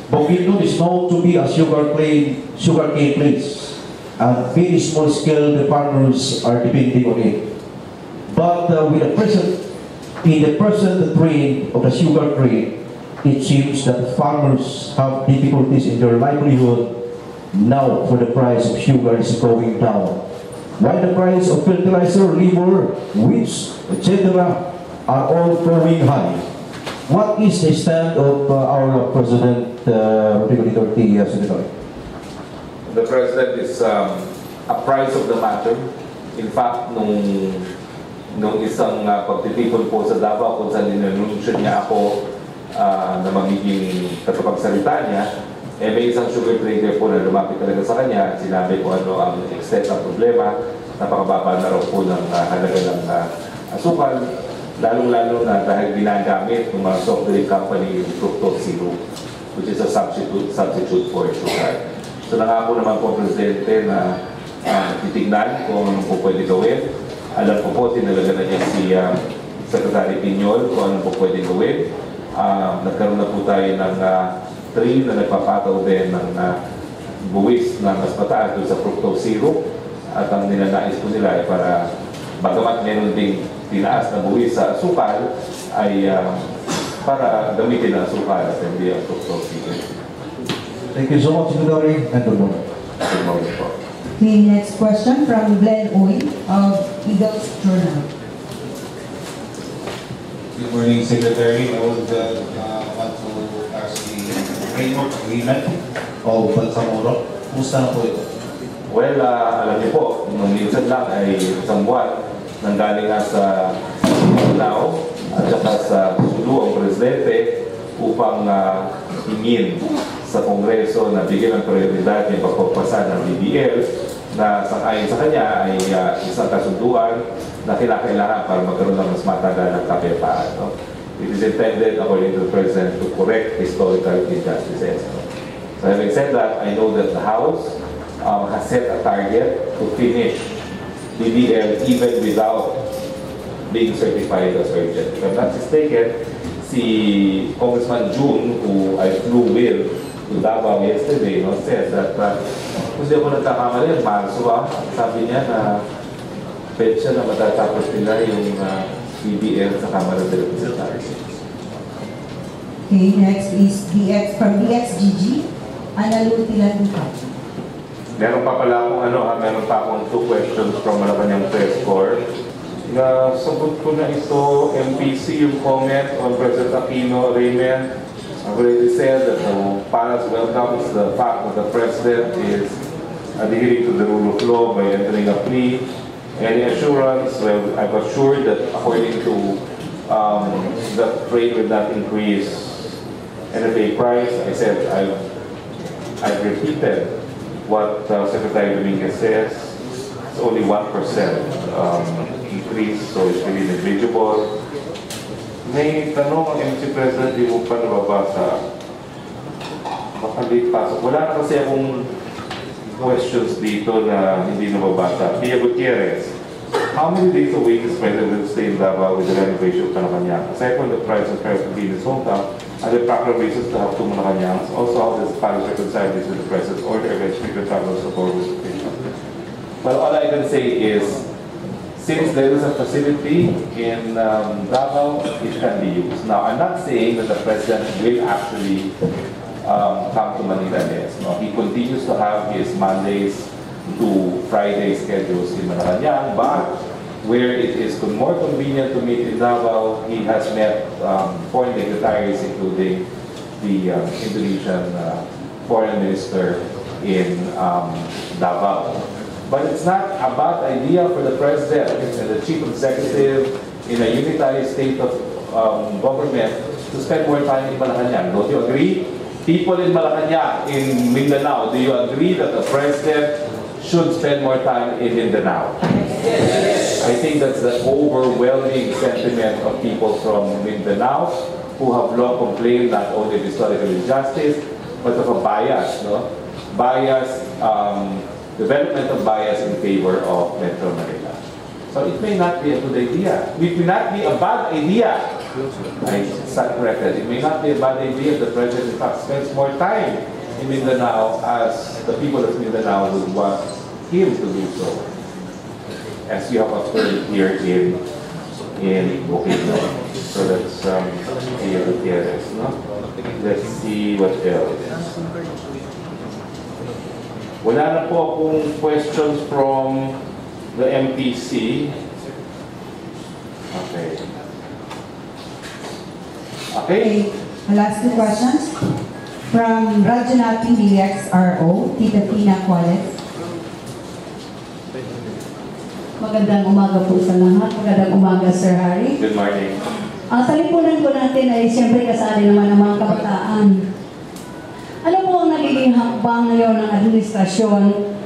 Bukidnon is known to be a sugarcane place, and very small scale the farmers are depending on it. But in the present trend of the sugar trade, it seems that farmers have difficulties in their livelihood now for the price of sugar is going down. While the price of fertilizer, labor, wheat, etc. are all going high. What is the stand of our President, Rodrigo Duterte, Secretary? The President is apprised of the matter. In fact, nung isang pagtitipon po sa Davao kung saan inanunsyo niya ako na magiging katapagsalita niya, may isang sugar trader po na lumapit talaga sa kanya. Sinabi ko ano ang extent ng problema, napakababa na raw po ng halaga ng asukal, lalong-lalo na dahil ginagamit ng mga soft drink company yung fructose syrup, which is a substitute for sugar. So nangako naman po ang Presidente na titignan kung ano po pwede gawin. Alam ko po, tinalaga na niya si Secretary Piñol kung ano po pwede gawin. Nagkaroon na po tayo ng train na nagpapataw din ng buwis na mas mataas doon sa fructose syrup. At ang ninanais po nila ay para bagamat meron ding tinaas na buwis sa asukal, ay para gamitin ang asukal at hindi ang fructose syrup. Thank you so much, Secretary, and good morning. Good morning po. Okay, next question from Glenn Oy of Eagles Journal. Good morning, Secretary. I would want to ask the framework agreement of Balsamoro. Kumusta na po ito? Well, alam niyo po, nung minsan lang ay isang buwan nanggaling nga sa Mindanao at saka sa Sulu ang Presidente upang hingin sa Kongreso na bigyan ng prioridad yung pagpapasa ng BBL na sangayon sa kanya ay isang kasunduan na kinakailangan para magkaroon ng mas matagal ng kapayapaan. No? It is intended, according to the President, to correct historical injustices. No? So having said that, I know that the House has set a target to finish BBL even without being certified as urgent. If I'm not mistaken, si Congressman June, who I flew with to Davao yesterday, no, said that kung di ako nagkakamali, Marso sabi niya na petsa na matatapos nila yung BBL sa Kamara de Representantes. Okay, next is from DXGG, Analu Tilanduka. Meron pa pala akong meron pa akong 2 questions from Malacanang Press Corps. Nasagot ko na ito, MPC, yung comment on President Aquino Raymond. I've already said that the Palace welcomes the fact that the President is adhering to the rule of law by entering a plea. Any assurance, well, I've assured that according to the rate will not increase NFA price. I said I've repeated what Secretary Dominguez says. It's only 1% increase, so it's really negligible. May tanong ang MC President, di mo pa nababasa. Baka late pasok. Wala na kasi akong questions dito na hindi nababasa. Pia Gutierrez, how many days a week is President will stay in Davao with the renovation of Malacanang? Aside from the price of fares to be in his hometown, are there proclamations to have two Malacanangs? Also, how does the Palace reconcile this with the President's order against frequent travelers to Corpus Christi? Well, all I can say is, since there is a facility in Davao, it can be used. Now, I'm not saying that the President will actually come to Manila next. No? He continues to have his Mondays to Friday schedules in Malacanang, but where it is more convenient to meet in Davao, he has met foreign dignitaries, including the Indonesian foreign minister in Davao. But it's not a bad idea for the President and the Chief Executive in a unitary state of government to spend more time in Malacanang. Don't you agree? People in Malacanang, in Mindanao, do you agree that the President should spend more time in Mindanao? Yes. I think that's the overwhelming sentiment of people from Mindanao who have long complained not only of historical injustice, but of a bias, no? Developmental bias in favor of Metro Manila. So it may not be a good idea. It may not be a bad idea. I stand corrected. It may not be a bad idea if the President in fact spends more time in Mindanao as the people of Mindanao would want him to do so. As you have observed here in in Bukidnon. So that's Tia Gutierrez, no? Let's see what else. Wala na po akong questions from the MPC. Okay. Okay. The last two questions from Rajanati DXRO, Tita Tina Quales. Magandang umaga po sa lahat. Magandang umaga, Sir Harry. Good morning. Ang salipunan po natin ay siyempre kasali naman ng mga kabataan. Ano po ang nagiging hakbang ngayon ng administrasyon?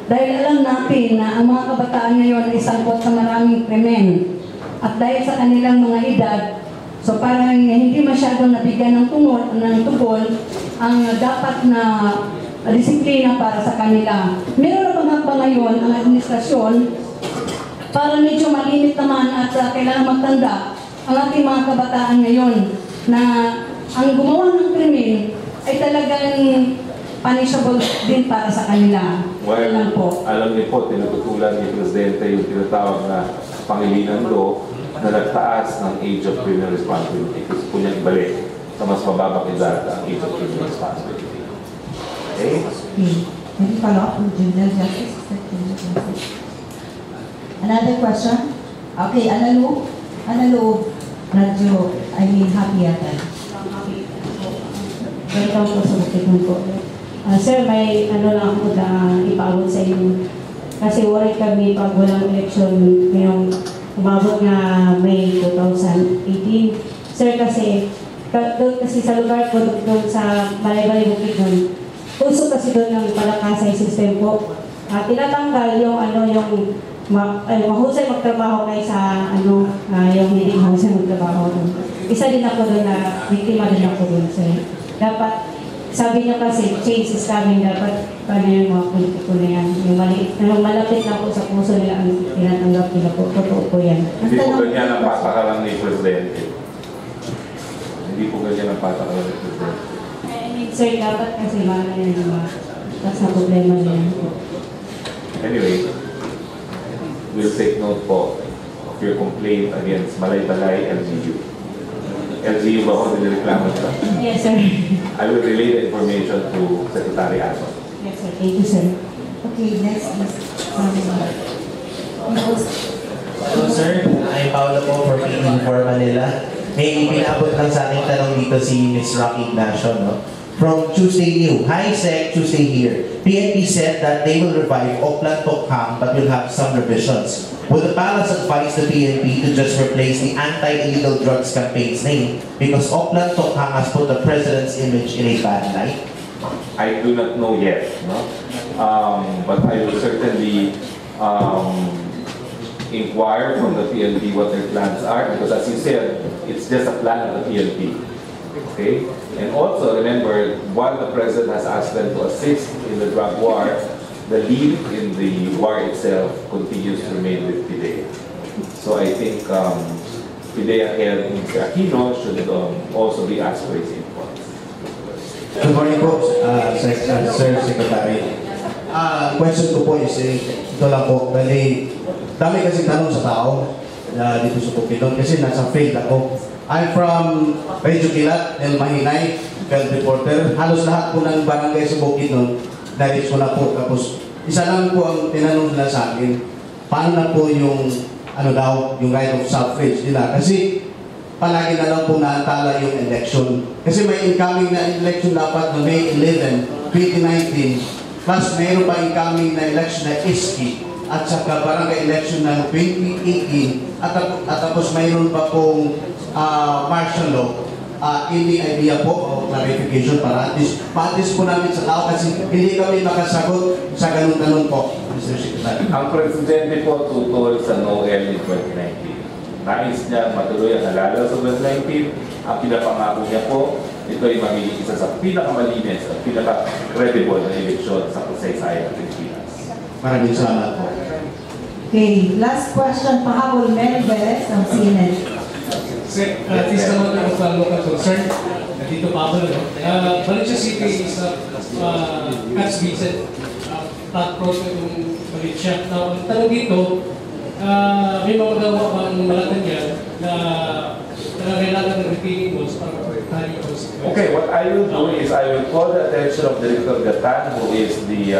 Dahil alam natin na ang mga kabataan ngayon ay sangkot sa maraming krimen. At dahil sa kanilang mga edad, so parang hindi masyadong nabigyan ng tugon ang dapat na disiplina para sa kanila. Meron na bang hakbang ngayon ang administrasyon para medyo malimit naman at kailangan magtanda ang ating mga kabataan ngayon na ang gumawa ng krimen ay talagang punishable din para sa kanila. Well, alam niyo po, tinututulan ni Presidente yung tinatawag na Pangilinan Law na nagtaas ng age of criminal responsibility. Gusto po niya ibalik sa mas mababang edad ang age of criminal responsibility. Okay? Any follow-up from Juvenile Justice? Another question? Okay, Analu, radyo, happy yata. Welcome po sa Bukidnon po. Sir, may ano lang ako na ipaabot sa inyo. Kasi worried kami pag walang election ngayong umabot na May 2018. Sir, kasi sa lugar ko doon sa Balay-Balay Bukidnon, puso kasi doon ng palakasay system po. Tinatanggal yung mahusay magtrabaho kaysa yung hindi mahusay magtrabaho doon. Isa din ako doon na biktima din ako doon, sir. Dapat, sabi niya kasi, change is coming, dapat paano yung mga politiko na yan. Yung malapit na po sa puso nila ang tinatanggap nila po. Totoo po yan. Hindi po ganyan ang patakaran ni Presidente. Hindi po ganyan ang patakaran ni Presidente. I mean, sir, dapat kasi mana yan yung mga sa problema niya. Anyway, we'll take note po of your complaint against Balay-Balay LGU. LGU ba ako nireklamo nila? Yes, sir. I will relay the information to Secretary Aso. Yes, sir. Thank you, sir. Okay, next is Hello, sir. I'm Paolo po for PE for Manila. May pinabot lang sa ating tanong dito si Ms. Roque Ignacio, no? From Tuesday New. Hi, Sec. Tuesday here. PNP said that they will revive Oplan Tokhang but will have some revisions. Would the palace advise the PNP to just replace the anti-illegal drugs campaign's name because Oplan Tokhang has put the president's image in a bad light? I do not know yet, no? But I will certainly inquire from the PNP what their plans are because as you said, it's just a plan of the PNP. Okay? And also remember, while the president has asked them to assist in the drug war, the lead in the war itself continues to remain with Pidea. So I think Pidea and Mr. Aquino should also be asked for his input. Good morning po, Sir Secretary. Question ko po is, ito lang po, dami kasi tanong sa tao dito sa Bukidnon kasi nasa field ako. I'm from Medyo Kilat, El Mahinay, field reporter. Halos lahat po ng barangay sa Bukidnon, dahil ko na po. Tapos, isa lang po ang tinanong nila sa akin, paano na po yung, yung right of suffrage nila. Kasi, palagi na lang po naantala yung election. Kasi may incoming na election dapat na May 11, 2019, plus mayroon pa incoming na election na ISKI at saka barangay election ng 2018 at tapos mayroon pa pong martial law. Any idea po o clarification para at least po namin sa tao kasi hindi kami makasagot sa ganun tanong po, Mr. Secretary. Ang Presidente po tutol sa Noel in 2019. Nais niya matuloy ang halala sa 2019. Ang pinapangako niya po, ito ay magiging isa sa pinakamalinis at pinaka-credible na eleksyon sa kasaysayan ng Pilipinas. Maraming salamat po. Okay, last question, pahabol Mary Velez ng CNN. Sir, please naman ako sa local concern. Dito pa ako. Valencia City is as we said, flat cross itong Valencia. Now, ang tanong dito, may magagawa bang Malacanang na kailangan ng retaining walls para carry walls? Okay, what I will do is I will call the attention of Director Gatan, who is the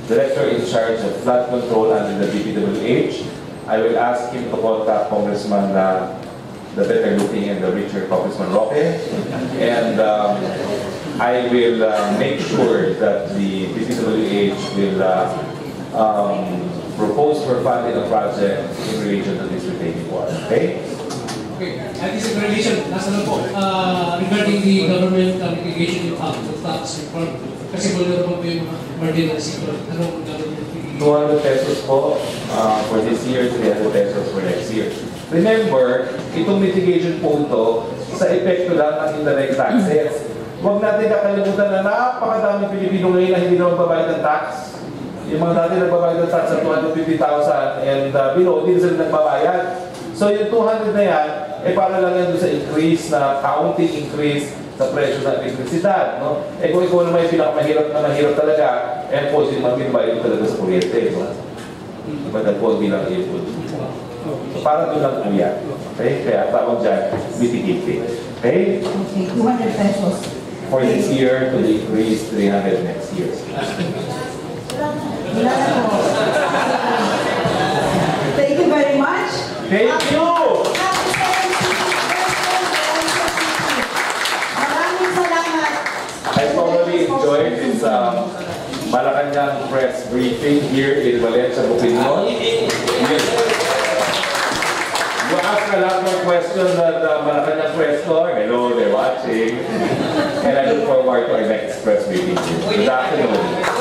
Director in charge of flood control under the DPWH. I will ask him to contact Congressman, the better looking and the richer Congressman Roque, and I will make sure that the DPWH will propose for funding a project in relation to this retaining wall. Okay? Okay, and this is relation, nasa lang po, regarding the government mitigation impact of tax reform, kasi vulnerable po yung mga marginal sector, anong government mitigation? 200 pesos po for this year, 300 pesos for next year. Remember, itong mitigation po ito, sa epekto lang ng indirect taxes. Huwag natin kakalimutan na napakadaming Pilipino ngayon na hindi na magbabayad ng tax. Yung mga dati nagbabayad ng tax sa 250,000 and below, hindi na sila nagbabayad. So yung 200 na yan, para lang yan doon sa increase na counting increase sa presyo ng elektrisidad. No? Kung ikaw naman yung pinakamahirap na mahirap talaga, po, hindi magbibayad talaga sa kuryente. No? Ipadal po bilang input. So para doon lang po yan. Okay? Kaya tawag dyan, mitigating. Okay? Okay, 200 pesos. For this year to increase 300 next year. Wala na po. Thank you very much. Thank you! Maraming salamat. I thoroughly enjoyed this Malacanang press briefing here in Valencia, Bukidnon. You asked a lot more questions than the Malacanang press corps. Hello, they're watching. And I look forward to our next press briefing. Good afternoon.